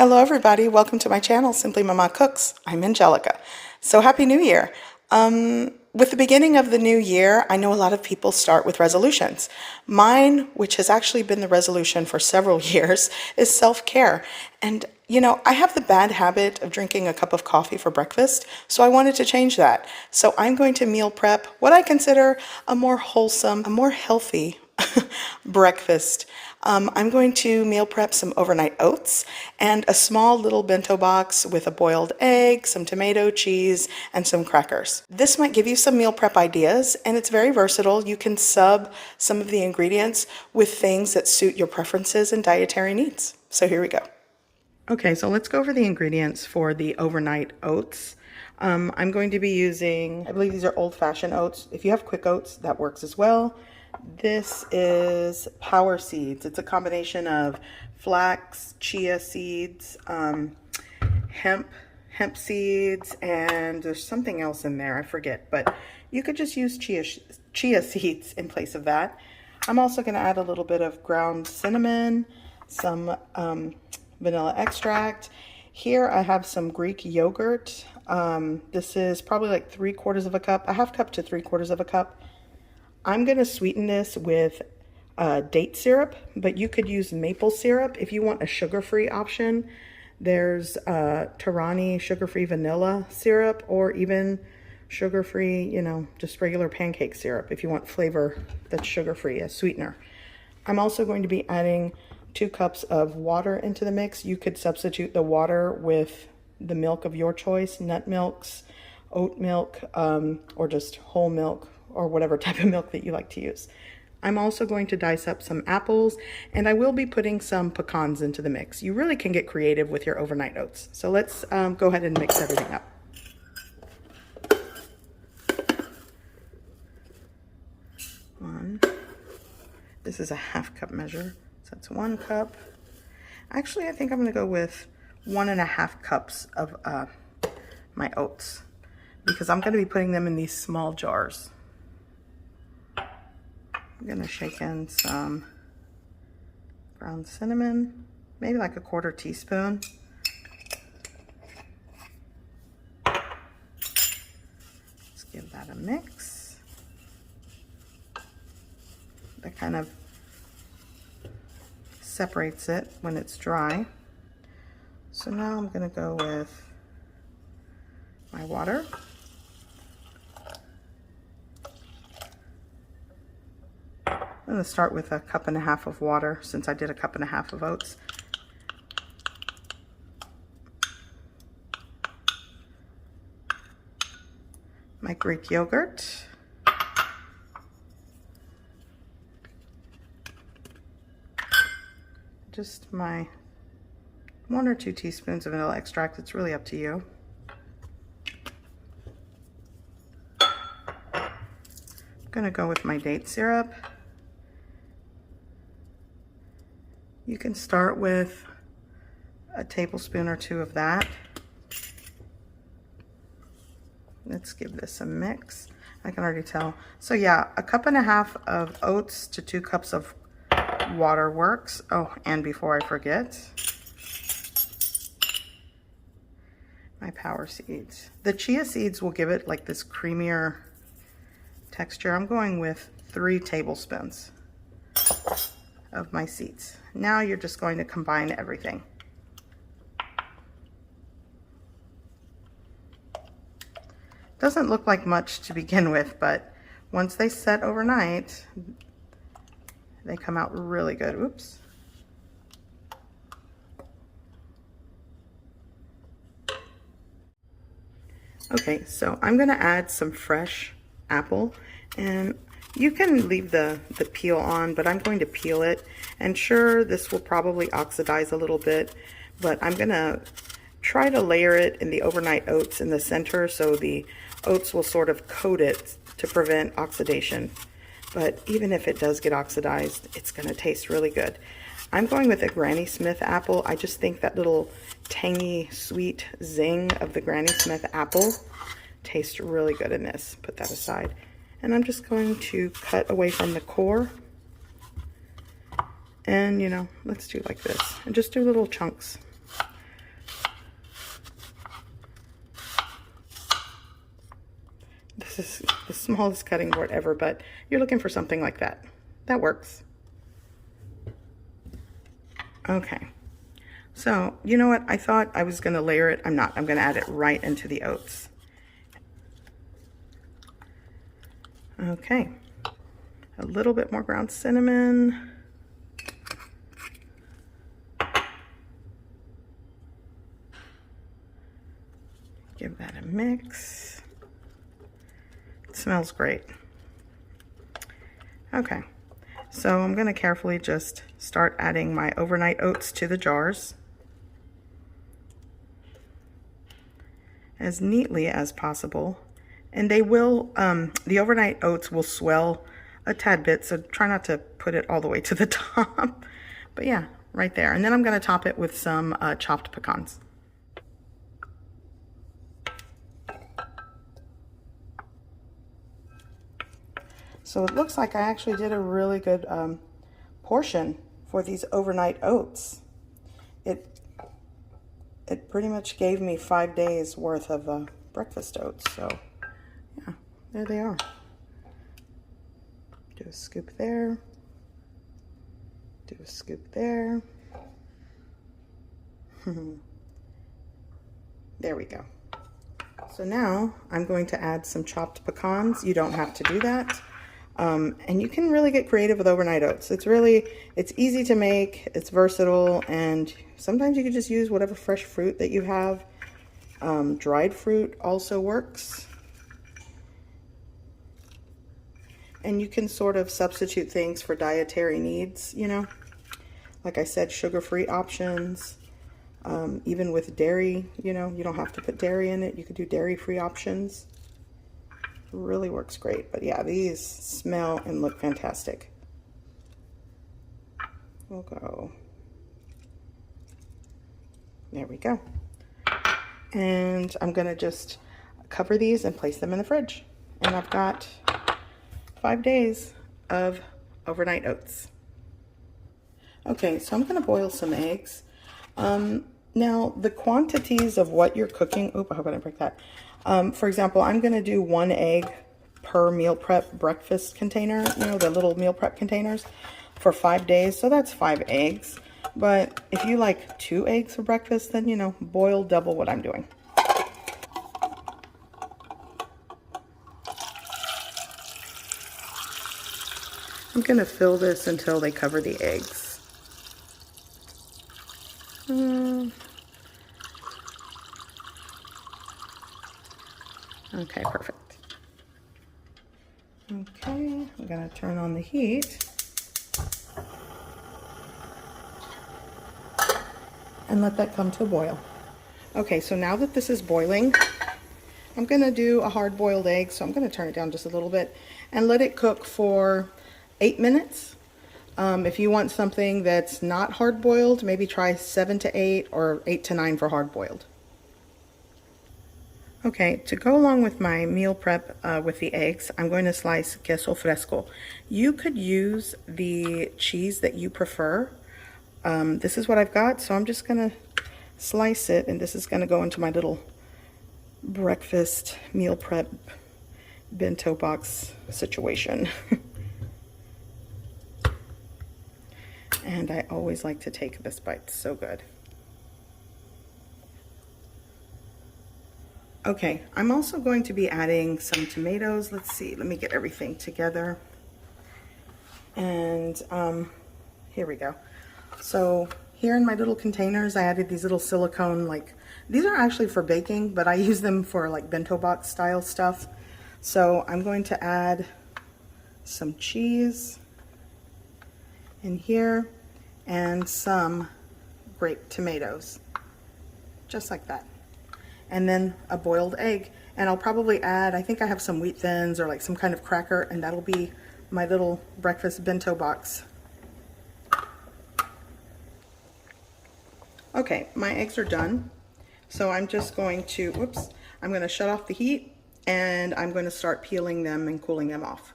Hello everybody, welcome to my channel, Simply Mama Cooks. I'm Angelica. So happy New Year. With the beginning of the new year, I know a lot of people start with resolutions. Mine, which has actually been the resolution for several years, is self-care. And you know, I have the bad habit of drinking a cup of coffee for breakfast, so I wanted to change that. So I'm going to meal prep what I consider a more wholesome, a more healthy breakfast. I'm going to meal prep some overnight oats and a small little bento box with a boiled egg, some tomato, cheese, and some crackers. This might give you some meal prep ideas, and it's very versatile. You can sub some of the ingredients with things that suit your preferences and dietary needs. So here we go. Okay, so let's go over the ingredients for the overnight oats. I'm going to be using, I believe these are old-fashioned oats. If you have quick oats, that works as well. This is power seeds. It's a combination of flax, chia seeds, hemp seeds, and there's something else in there, I forget, but you could just use chia seeds in place of that. I'm also going to add a little bit of ground cinnamon, some vanilla extract. Here I have some Greek yogurt. This is probably like 3/4 of a cup, a half cup to 3/4 of a cup. I'm going to sweeten this with date syrup, but you could use maple syrup if you want a sugar-free option. There's Tirani sugar-free vanilla syrup, or even sugar-free, you know, just regular pancake syrup if you want flavor that's sugar-free, a sweetener. I'm also going to be adding 2 cups of water into the mix. You could substitute the water with the milk of your choice, nut milks, oat milk, or just whole milk, or whatever type of milk that you like to use. I'm also going to dice up some apples, and I will be putting some pecans into the mix. You really can get creative with your overnight oats. So let's go ahead and mix everything up. This is a half cup measure, so that's 1 cup. Actually, I think I'm gonna go with 1.5 cups of my oats, because I'm gonna be putting them in these small jars. I'm gonna shake in some ground cinnamon, maybe like a 1/4 teaspoon. Let's give that a mix. That kind of separates it when it's dry. So now I'm gonna go with my water. I'm going to start with 1.5 cups of water, since I did 1.5 cups of oats. My Greek yogurt. Just my 1 or 2 teaspoons of vanilla extract. It's really up to you. I'm going to go with my date syrup. You can start with a tablespoon or 2 of that. Let's give this a mix. I can already tell. So yeah, 1.5 cups of oats to 2 cups of water works. Oh, and before I forget, my power seeds. The chia seeds will give it like this creamier texture. I'm going with 3 tablespoons of my seeds. Now you're just going to combine everything. Doesn't look like much to begin with, but once they set overnight, they come out really good. Oops. Okay, so I'm gonna add some fresh apple, and you can leave the peel on, but I'm going to peel it. And sure, this will probably oxidize a little bit, but I'm gonna try to layer it in the overnight oats in the center, so the oats will sort of coat it to prevent oxidation. But even if it does get oxidized, it's gonna taste really good. I'm going with a Granny Smith apple. I just think that little tangy, sweet zing of the Granny Smith apple tastes really good in this. Put that aside. And I'm just going to cut away from the core. And, you know, let's do like this. And just do little chunks. the smallest cutting board ever, but you're looking for something like that. That works. Okay. So, you know what? I thought I was going to layer it. I'm not. I'm going to add it right into the oats. Okay. A little bit more ground cinnamon. Give that a mix. It smells great. Okay. So I'm going to carefully just start adding my overnight oats to the jars as neatly as possible. And they will, the overnight oats will swell a tad bit, so try not to put it all the way to the top. But yeah, right there. And then I'm going to top it with some chopped pecans. So it looks like I actually did a really good portion for these overnight oats. It pretty much gave me 5 days worth of breakfast oats. So yeah, there they are. Do a scoop there. Do a scoop there. There we go. So now I'm going to add some chopped pecans. You don't have to do that. And you can really get creative with overnight oats. It's easy to make, it's versatile, and sometimes you can just use whatever fresh fruit that you have. Dried fruit also works. And you can sort of substitute things for dietary needs, you know. Like I said, sugar-free options. Even with dairy, you know, you don't have to put dairy in it. You could do dairy-free options. Really works great. But yeah, these smell and look fantastic. We'll go. There we go. And I'm gonna just cover these and place them in the fridge. And I've got 5 days of overnight oats. Okay, so I'm gonna boil some eggs. Now the quantities of what you're cooking, I hope I didn't break that. For example, I'm gonna do 1 egg per meal prep breakfast container, you know, the little meal prep containers for 5 days. So that's 5 eggs. But if you like 2 eggs for breakfast, then, you know, boil double what I'm doing. I'm gonna fill this until they cover the eggs. Okay, perfect. Okay, I'm gonna turn on the heat and let that come to a boil. Okay, so now that this is boiling, I'm gonna do a hard-boiled egg, so I'm gonna turn it down just a little bit and let it cook for 8 minutes. If you want something that's not hard-boiled, maybe try 7 to 8 or 8 to 9 for hard-boiled. Okay, to go along with my meal prep with the eggs, I'm going to slice queso fresco. You could use the cheese that you prefer. This is what I've got, so I'm just gonna slice it, and this is gonna go into my little breakfast meal prep bento box situation. And I always like to take this bite, it's so good. Okay, I'm also going to be adding some tomatoes. Let's see, let me get everything together. And here we go. So here in my little containers, I added these little silicone, these are actually for baking, but I use them for like bento box style stuff. So I'm going to add some cheese in here and some grape tomatoes, just like that. And then a boiled egg. And I'll probably add, I think I have some wheat thins or like some kind of cracker, and that'll be my little breakfast bento box. Okay, my eggs are done. So I'm just going to, I'm going to shut off the heat, and I'm going to start peeling them and cooling them off.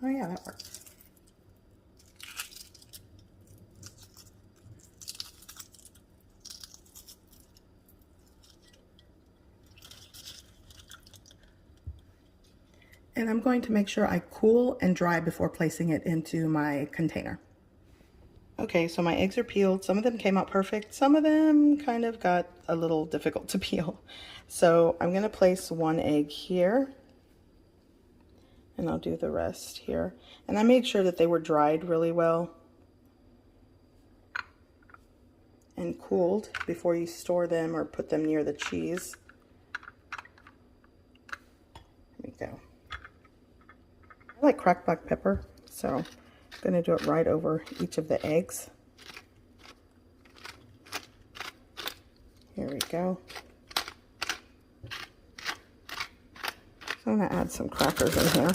Oh yeah, that works. And I'm going to make sure I cool and dry before placing it into my container. Okay, so my eggs are peeled. Some of them came out perfect. Some of them kind of got a little difficult to peel. So I'm gonna place one egg here, and I'll do the rest here. And I made sure that they were dried really well and cooled before you store them or put them near the cheese. There we go. I like cracked black pepper, so I'm gonna do it right over each of the eggs. Here we go. So I'm gonna add some crackers in here.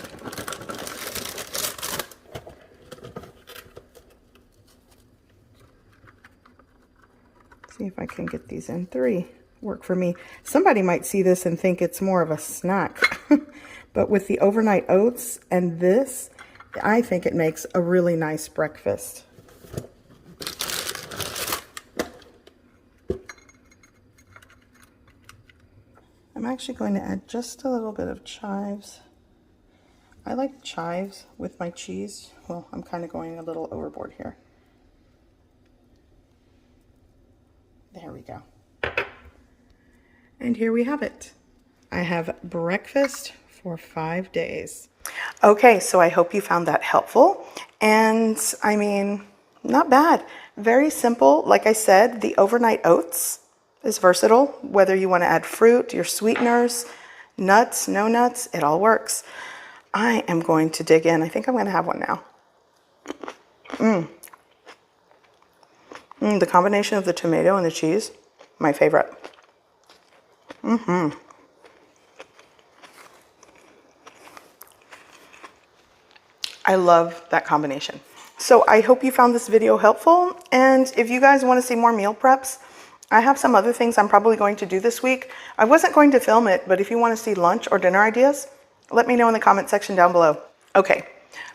See if I can get these in. 3 work for me. Somebody might see this and think it's more of a snack, but with the overnight oats and this, I think it makes a really nice breakfast. I'm actually going to add just a little bit of chives. I like chives with my cheese. Well, I'm kind of going a little overboard here. There we go. And here we have it. I have breakfast for 5 days. Okay, so I hope you found that helpful. And I mean, not bad. Very simple. Like I said, the overnight oats is versatile. Whether you want to add fruit, your sweeteners, nuts, no nuts, it all works. I am going to dig in. I think I'm going to have one now. The combination of the tomato and the cheese, my favorite. I love that combination. So I hope you found this video helpful. And if you guys want to see more meal preps, I have some other things I'm probably going to do this week. I wasn't going to film it, but if you want to see lunch or dinner ideas, let me know in the comment section down below. Okay,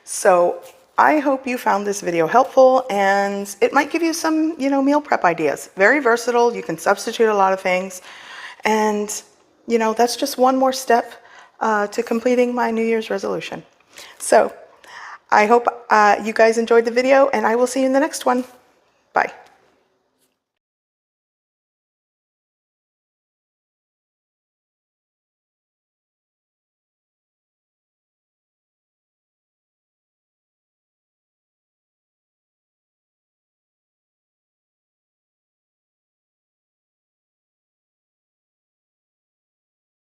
so I hope you found this video helpful, and it might give you some, meal prep ideas. Very versatile. You can substitute a lot of things. And, that's just one more step to completing my New Year's resolution. So I hope you guys enjoyed the video, and I will see you in the next one.